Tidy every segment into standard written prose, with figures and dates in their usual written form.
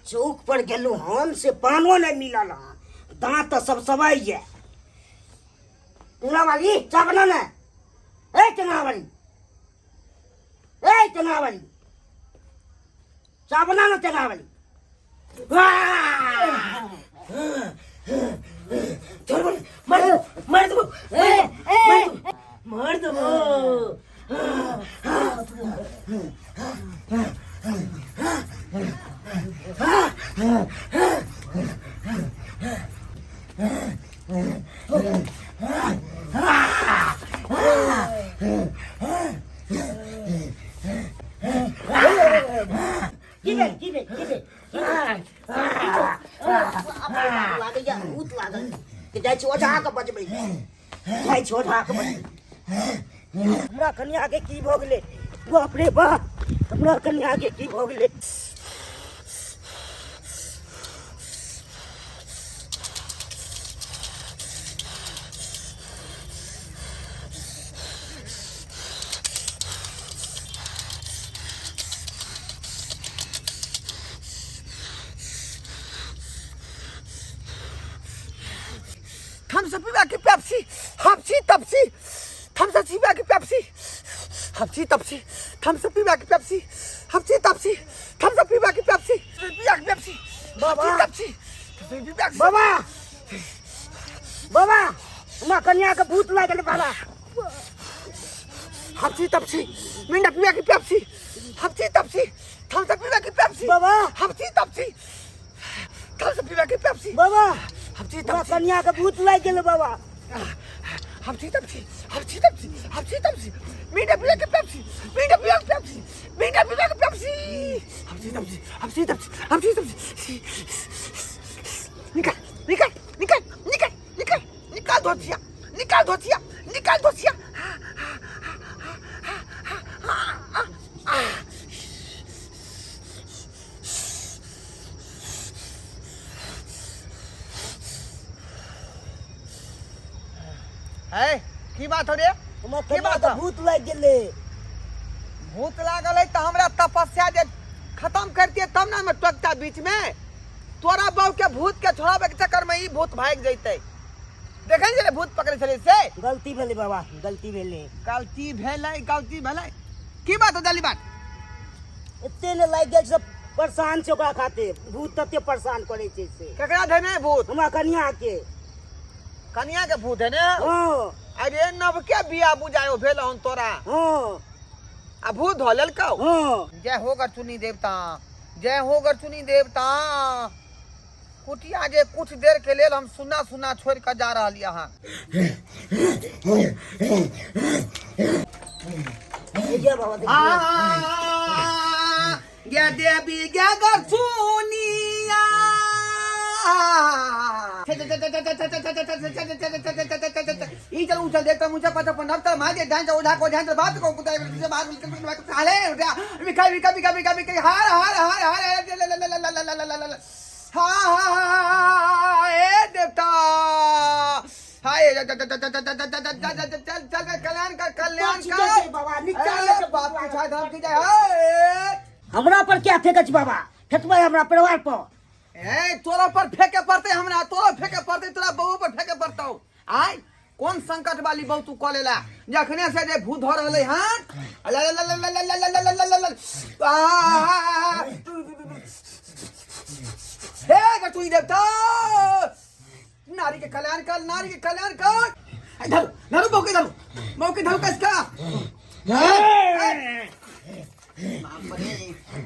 चौक पर गेलू हम से पानो नहीं मिलल हन, दांत तो सब सवाई है। टेंगा वाली चाय बना ना, ए टेंगा वाली, ए टेंगा वाली, चाय बना ना टेंगा वाली। चल बोल, मर दो, मर दो, मर दो, हमरा कन्या के की भोग ले, बाप रे बाप, हमरा कन्या के की भोग ले। थम्स अप पीवा की पेप्सी, हप्सी तप्सी, थम्स अप पीवा की पेप्सी, हप्सी तप्सी, थम्स अप पीवा की पेप्सी, हप्सी तप्सी, थम्स अप पीवा की पेप्सी, पीवा की पेप्सी, बाबा तप्सी, बाबा बाबा हमरा कन्या के भूत लागल बाबा। हप्सी तप्सी, मिंडा पीवा की पेप्सी, हप्सी तप्सी, थम्स अप पीवा की पेप्सी, बाबा हप्सी तप्सी, थम्स अप पीवा की पेप्सी, बाबा हप्सी हमरा तप्सी, कन्या के भूत लाग गेल बाबा। हप्सी तप्सी, हप्सी तप्सी, हप्सी तप्सी, मिंडा पीवा की पेप्सी, मिंडा पीवा की पेप्सी, मिंडा पीवा की पेप्सी, हप्सी तप्सी, हप्सी तप्सी, हप्सी तप्सी, निकाल निकाल निकाल निकाल निकाल निकाल धोतिया, निकाल धोतिया, निकाल धोतिया। है की बात हो रे? हमरा की कन्या बात के है? भूत लाग गेले। भूत लागल है तो हमरा तपस्या जे खत्म करतिए तब ना मैं टोकता बीच में। तोरा बहू के भूत के छोड़ाबे के चक्कर में ई भूत भाग जैते। देखै जे भूत पकड़े छले से गलती भेले बाबा, गलती भेले। गलती भेलै, गलती भेलै। की बात हो जल्दी बात? एते ने लाग गेल सब परेशान छै ओकरा खातिर, भूत तते परेशान करे छै से। केकरा धने भूत? हमरा कन्या के। कन्या के भूत है ने? हां अरे नव के बिया बुझायो भेल हन तोरा। हां आ भूत धो लेलकौ। हां जय हो गरचुनी देवता, जय हो गरचुनी देवता। कुटिया जे कुछ देर के लेल हम सुना सुना छोड़ कर जा रहा यहाँ। ये बाबा देखिए। गे देवी गे गरचुनिया, ई चल उछल देखता मुझे पता पर नबता माजे ढांचा उठा को ढांचा बात को कुत्ता से बात काले विका विका विका विका विका हार हार हार हार हाँ ए देवता हाय चल कल्याण का बाबा निकाल बात पूछा धाम की जाए। हमरा पर क्या फेंकछ बाबा, फेंकबै हमरा परिवार पर। ए तोरा पर फेंके पड़ते, हमरा तोरा फेंके पड़ते, तोरा बहू पर फेंके पड़तौ। आय कौन संकट वाली बहू तू कह लेला? जखने से जे भूत धर रहले हन हे गटुई देवता, नारी के कल्याण कर, नारी के कल्याण कर। धर धर बहू के धर कसका।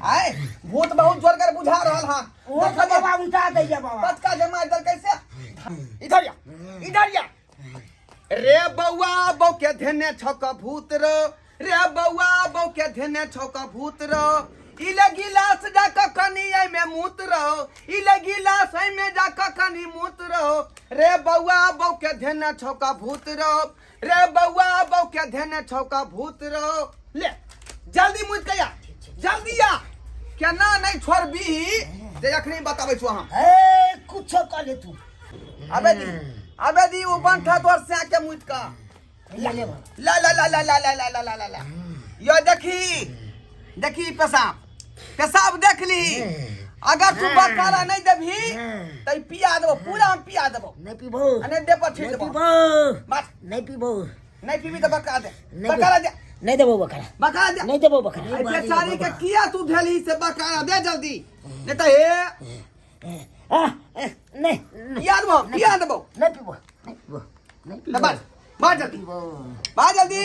आए भूत बहुत जोर कर बुझा रहल हां। ओ बाबा उठा दैया बाबा। पटका जमा इधर कैसे? इधर या, इधर या। रे बौआ बौ के धेने छक भूत रो, रे बौआ बौ के धेने छक भूत रो। इले गिलास जाक कनी आई में मूत रो, इले गिलास आई में जाक कनी मूत रो। रे बौआ बौ के धेने छक भूत रो, रे बौआ बौ के धेने छक भूत रो। ले जल्दी मुझ के या, जल्दी या। केना नहीं छोड़बी जे अखनी बताबै छु हम। ए कुछ कर ले तू। अबे दी वो बंठा तोर से के मुझ का ले ले ला ला ला ला ला ला ला ला ला ला ला। यो देखी देखी पेशाब पेशाब देख ली। अगर तू बकारा नहीं देबी तो ई पिया देबो, पूरा हम पिया देबो। नहीं पीबो, अने दे पर छीट नहीं देबो पीबो, बस। नहीं पीबो, नहीं पीबी तो बका दे, नहीं बकारा दे, नहीं देबो बकरा, बकारा दे। नहीं देबो बकरा। आई बेचारी के किया तू ढेली से बकारा दे जल्दी, नहीं तो हे नहीं पिया देबो, पिया देबो। नहीं पीबो, नहीं पीबो, नहीं तो पीबो, बस बाहर जल्दी, पीबो, बाहर जल्दी।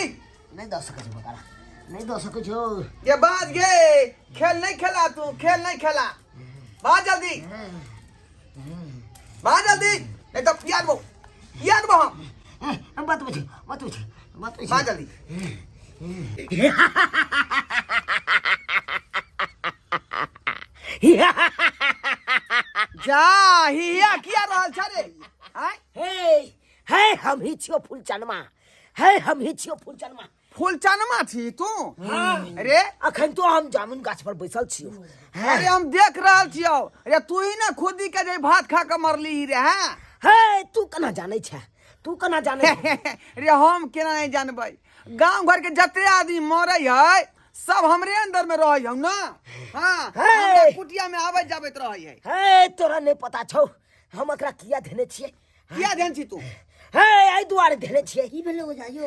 नहीं दो सको बकरा, नहीं दो सको छो। ये बात गे, खेल नहीं खेला तू, खेल नहीं खेला। बाहर जल्दी, बाहर जल्दी, नहीं तो पिया देबो, पिया देबो हम। मत पूछो, मत पूछो, मत पूछो। बाहर जल्दी। जा हिया किया रहल छ रे? आय हे हम ही छियो फूलचनमा, हे हम ही छियो फूलचनमा। फूल चनमा छी तू? हाँ। अरे अखन तो हम जामुन गाछ पर बैसल छियो। अरे हम देख रहल छियो। अरे तू ही ना खुदी के जे भात खा के मरली रे हैं? हे तू कना जानै छै, तू कना जानै छै? अरे हम केना नहीं जानबै? गांव घर के जते आदमी मरे है सब हमरे अंदर में रह ना। हाँ हमरा कुटिया में आवे जाबैत रहे है। हे तोरा नहीं पता छौ हम एकरा किया देने छियै? किया देन छी तू? हे आई दुआरे देने छियै। ई भेलै हो जायो।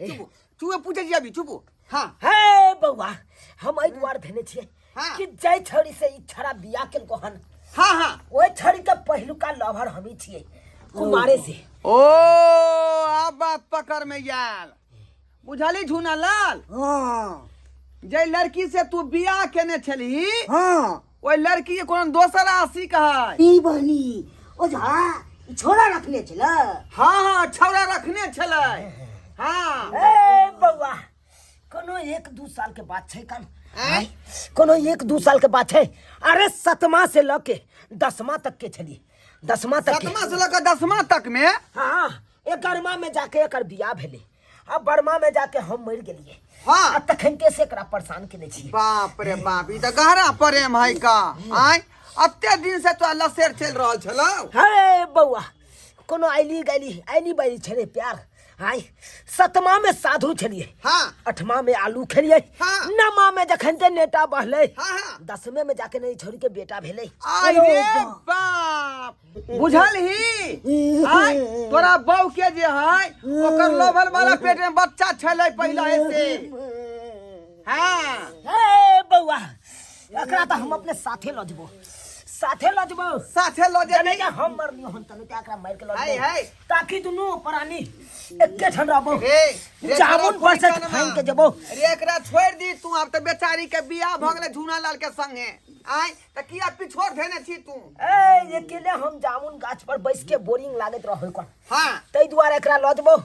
चुप चुप पूछे जी अभी चुप। हाँ हे बौआ हम आई दुआरे देने छियै हाँ। कि जय छड़ी से ई छड़ा बिया केलको हन, हाँ हाँ ओए छड़ी के पहिलुका लवर हमी छियै कुमारे से। ओ अब बात पकड़ में याल बुझली झूना लाल। हाँ जे लड़की से तू बियाह केने छली हाँ ओई लड़की कोनो दोसर आशी कहै। ई बहनी ओझा ई छोरा रखने छला। हाँ हाँ छौरा रखने छलै। हाँ ए बौआ कोनो 1-2 साल के बात छै कन? आय कोनो 1-2 साल के बात है। अरे 7मा से लेके 10मा तक के छली, 10मा तक के। 7मा से लेकर 10मा तक में? हाँ 11मा में जाके एकर बियाह भेले, अब 12मा में जाके हम मर गेलिए। हाँ आ तखन के से एकरा परेशान केने छी। बाप रे बाप ई त गहरा प्रेम है का। आय अत्ते दिन से तो लसेर चल रहल छलौ। हे बौआ कोनो आइली बाइली छले प्यार। हाय 7मा में साधु छलिए, हाँ 8मा में आलू खेलिए, हाँ। 9मा में जखन ते नेटा बहले, हाँ हाँ 10वें में जाके नहीं छोरी के बेटा भेले। अरे बाप बुझल ही। आय तोरा बहू के जे है ओकर लोभल वाला पेट में बच्चा छलै पहला से। हाँ हे बौआ एकरा त हम अपने साथे ल जबो, साथे ल जबो, साथे लो जे नहीं हम मरनी हन तने ते एकरा मार के ल हाय हाय ताकि दुनु प्राणी एके ठन रहबो। रे जामुन पर से फाइन के जबो। रे एकरा छोड़ दी तू। अब तो बेचारी के बियाह भ गेले झूना लाल के संगे। आय त किया पिछोड़ देने छी तू? ए अकेले हम जामुन गाछ पर बैस के बोरिंग लागत रहै कोन। हाँ तै दुआरे एकरा ल जबो,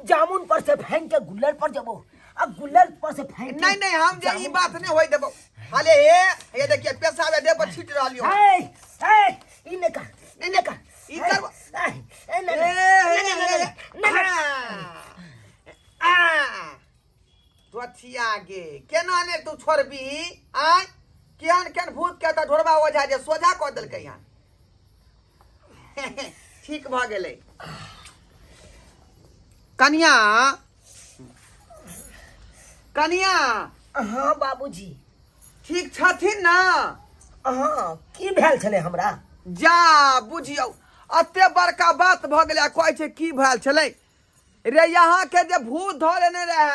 जामुन पर से फाइन के गुल्लर पर जबो। अब गुल्लर पर से फाइन के नहीं नहीं हम जे ई बात नहीं होई देबो। हाले ये देखिए पेशाबे दे पर छीट रहलियो। हे ई ने कर, नहीं कर ई कर ए नहीं तो छिया गे केना ने तू छोड़बी? आय केहन केहन भूत के त ढोरबा ओझा जे सोझा क देलकै हन। ठीक भ गेलै। कन्या कन्या हाँ बाबूजी ठीक छथिन ना? हाँ की भेल छले हमरा? जा बुझियौ अत्ते बड़का बात भ गेलै। कहै छै की भेल छलै रे? यहाँ के जे भूत धऽ लेने रहे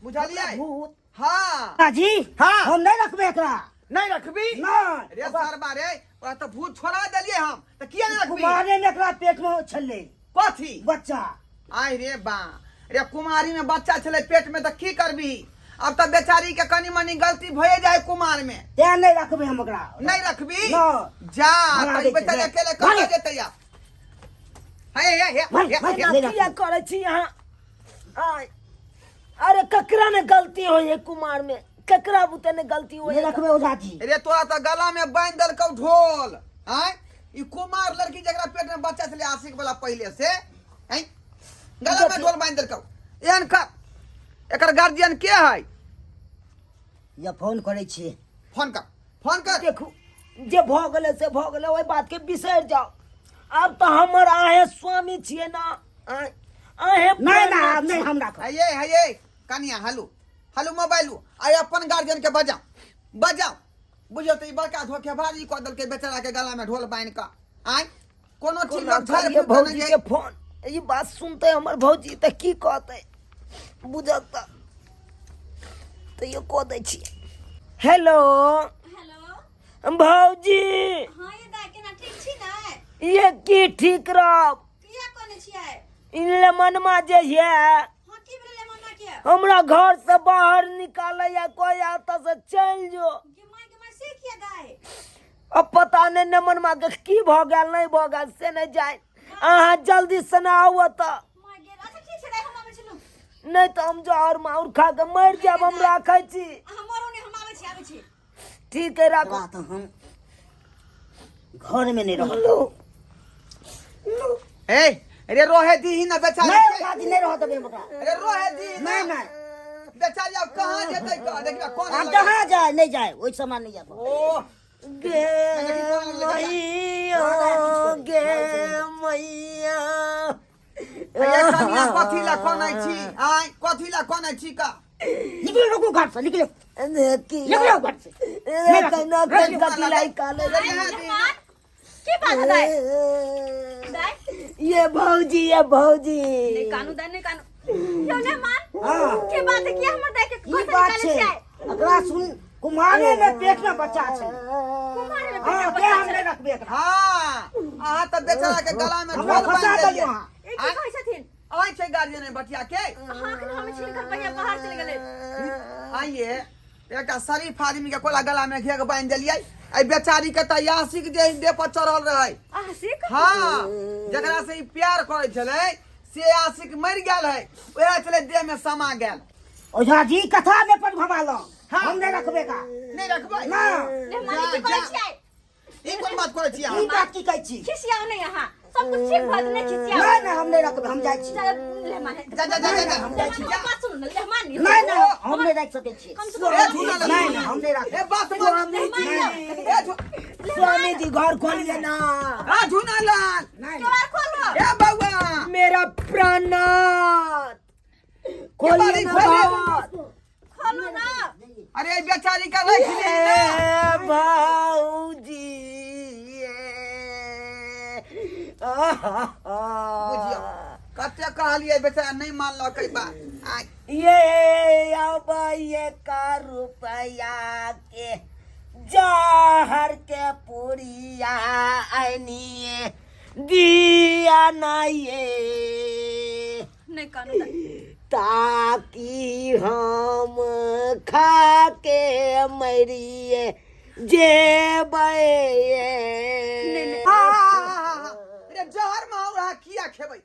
बुझलियै? भूत? हाँ दादी हाँ। हम नहीं रखबे एकरा। नहीं रखबी? नहीं रे सरबा रे ओरा तो भूत छोड़ा देलिए हम त किया नहीं रखबी? कुमारे ने एकरा पेट में छले कथी? बच्चा। आय रे बा रे कुमारी में बच्चा छलै पेट में त की करबी? अब तो बेचारी के कनी मनी गलती भए जाए कुमार में। ते नहीं रखबे हम एकरा। नहीं रखबी? नहीं। जा भगा तई दै बेटा छै। अकेले कहाँ जेतै या? हे किया करे छी यहाँ? आय अरे ककरा ने गलती हो ये कुमार में, ककरा बुते ने गलती हो? नहीं रखबे ओझा जी। रे तोरा तो गला में बांध देलकौ ढोल। आय ई कुमार लड़की जकरा पेट में बच्चा छले आशिक वाला पहले से हैं गला में ढोल बांध देलकौ। एहन कर एकर गार्जियन के है? या फोन करे छी। फोन कर फोन कर। देखू जे भ गेले से भ गेले, ओई बात के बिसर जाओ। अब तो हमर आहे स्वामी छिए ना। आहे नहीं हम राख। ये कनिया हलू हलू मोबाइल आय अपन गार्जियन के बजाओ बजाओ बुझियो तो ई बड़का धोखेबाजी कऽ देलकै बेचारा के गला में ढोल बांध कऽ आय कोनो चीज कोना लोग झाड़ करिए फूक भौजी नहीं के फोन ई बात सुनते हमर भौजी त की कहते बुझत त यो कह दै छी हेलो हेलो भौजी हाँ ये दाय केना ठीक छी ने ये की ठीक रहब किया कोने छियै इनले मनमा जे है हाँ की भेलै मम्मा के हमरा घर से बाहर निकाले या कोई आता से चल जो के माय से किया दाय अब पता नहीं न मनमा के की भ गेल नहीं भ गेल से नहीं जाए अहाँ जल्दी से ना आओ त माय गेल अच्छा ठीक छै दाय हम आबै छी नहीं तो हम जहर माउर खा के मर जाब हम राखै छी हम मरो ने हम आबै छी ठीक है राखो तो हम घर में नहीं रहो ए अरे रोहे दी ही ना बेचारी नहीं शादी नहीं रहो तबे मका अरे रोहे दी नहीं नहीं बेचारी अब कहाँ जेतै का देखिया कौन हम लगा- कहाँ जाए नहीं जाए वही समय नहीं जाता ओ गे मैया गे मैया ये कनिया कथी ला कोन छी आय कथी ला कोन छी का निकलो लोगों घर से निकलो निकलो घर से की बात है दाय दाय ये भौजी नहीं कानू दाय नहीं कानू यो ने मान हाँ। के बात है कि हमर दाय के की कोई बात निकाले छे छै अकरा सुन कुमारे में देखना बच्चा छे कुमार में हाँ के हम नहीं रखबे एकरा हाँ अहाँ तो बेचारा के गला में हमरा ढोल फंसा बांध दियो देलियै अहाँ ए की कहै छथिन आय छै गार्जियन बटिया के हां के हम छिल कर बढ़िया बाहर चले गेले आइए एकटा शरीफ आदमी के कोला गला में घेक बांध देलियै आई बेचारी के त यासिक देह पर चढ़ल रहे आशिक हाँ जकरा से ई प्यार करे छले से आशिक मर गेल है ओहे चले देह में समा गेल ओझा जी कथा में पर भवालो हाँ। हम नहीं रखबे का नहीं रखबै ना ले मानी की कहै छियै ई कोन बात करे छी ई अहाँ बात की कहै छी खिसियाओ नहीं यहाँ सब कुछ ठीक बात नहीं खिसियाओ नहीं नहीं हम नहीं रखबे हम जाय छी चल ले माने जा जा जा जा हम जाय छी बात सुन ले मानी नहीं नहीं हम नहीं रख सके छी कम से कम ए धुना लगा नहीं नहीं हम नहीं रख ए बात स्वामी जी स्वामी जी घर खोलिए ना आ धुना लाल नहीं द्वार खोलो ए बाबा मेरा प्राणनाथ खोलिए ना खोलिए। घर। खोलो ना अरे बेचारी का रख ले ए भाऊजी बुझियो कते कहलिए बेचारा नहीं मानल कई बात आय ये अब ये का रुपया के जहर के पुड़िया आनिए दिया ना ये नहीं कानू दाय ताकि हम खा के मरिए जेबे रे जहर माहौल है किया खेबै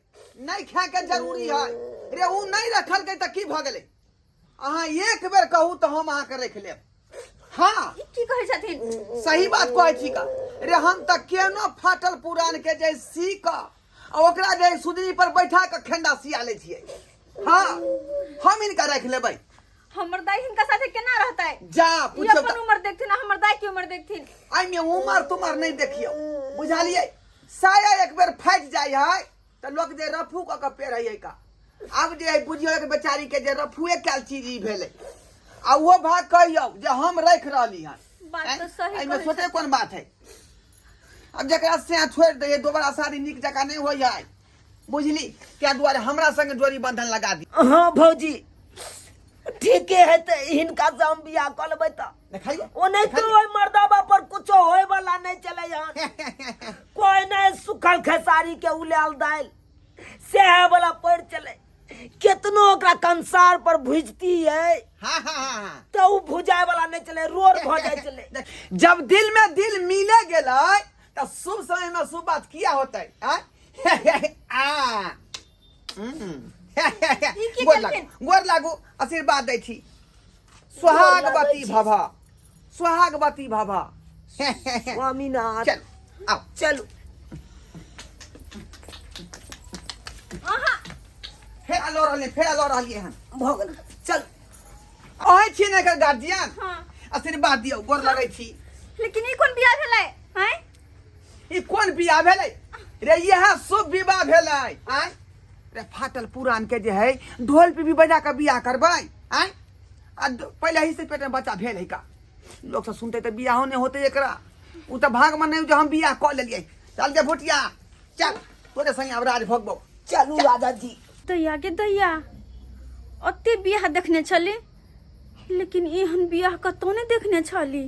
नहीं खा के जरूरी है रे उ नहीं रखल के त की भ गेलै अहाँ एक बेर कहू त हम अहाँ के रख लेब हाँ ई की कहै छथिन सही बात कहै छी का रे हम त केनो फाटल पुरान के जे सी का आ ओकरा जे सुदरी पर बैठा के खेंडा सिया ले छियै हाँ हम इनका रख लेबै हमर दाई हिनका साथे केना रहतै जा ये पूछो अपन उम्र देखथिन हमर दाई की उम्र देखथिन आई में उमर तुमर नहीं देखियो बुझालिए साया एक बेर फट जाय है त लोग जे रफू क के पेड़ है का अब जे है बुझियो एक बेचारी के जे रफुए कैल चीज ई भेले आ वो भाग कहियो जे हम रख रहली हन बात तो सही आई में कहै सोचे कौन बात है अब जकरा से छोड़ दे दोबारा शादी निक जका नहीं हो जाए बुझली क्या दुआरे हमरा संग जोड़ी बंधन लगा दी हाँ भौजी ठीक है तो हिनका से हम बियाह कर लेबै त देखाइए ओ नहीं तो ओइ मर्दाबा पर कुछो होए वाला नहीं चले यहाँ कोई नहीं सुखल खेसारी के उलाल दाल सेह वाला पड़ चले कितनो ओकरा कंसार पर भुजती है हाँ हाँ हाँ हाँ तो उ भुजाए वाला नहीं चले रोड भ जाए चले जब दिल में दिल मिले गेलै तो शुभ समय में शुभ बात किया होता है की गोर केलखिन? लागू आशीर्वाद दै छी सुहागवती भव सुहागवती भव स्वामीनाथ चल आओ चलू आहा फेरा लो रहलिए हन भ गेल चल अहीं छी ने गार्जियन हां आशीर्वाद दियौ गोर लगै छी लेकिन ई कोन बियाह भेलै हैं ई कोन बियाह भेलै रे यह शुभ विवाह भेलै आय रे फाटल पुरान के जे है ढोल पे भी बजा के बियाह करबै आय पहले ही से पेट में बच्चा भेल है का लोग सब सुनते तो बियाह नहीं होते एकरा उ तो भाग में नहीं जो हम बियाह कर लेलिए चल दे भोटिया चल तोरे संगे अब राज भोगबो चलू राजा जी दैया के दैया ओते बियाह देखने छली लेकिन एहन बियाह कतौ नहीं देखने छली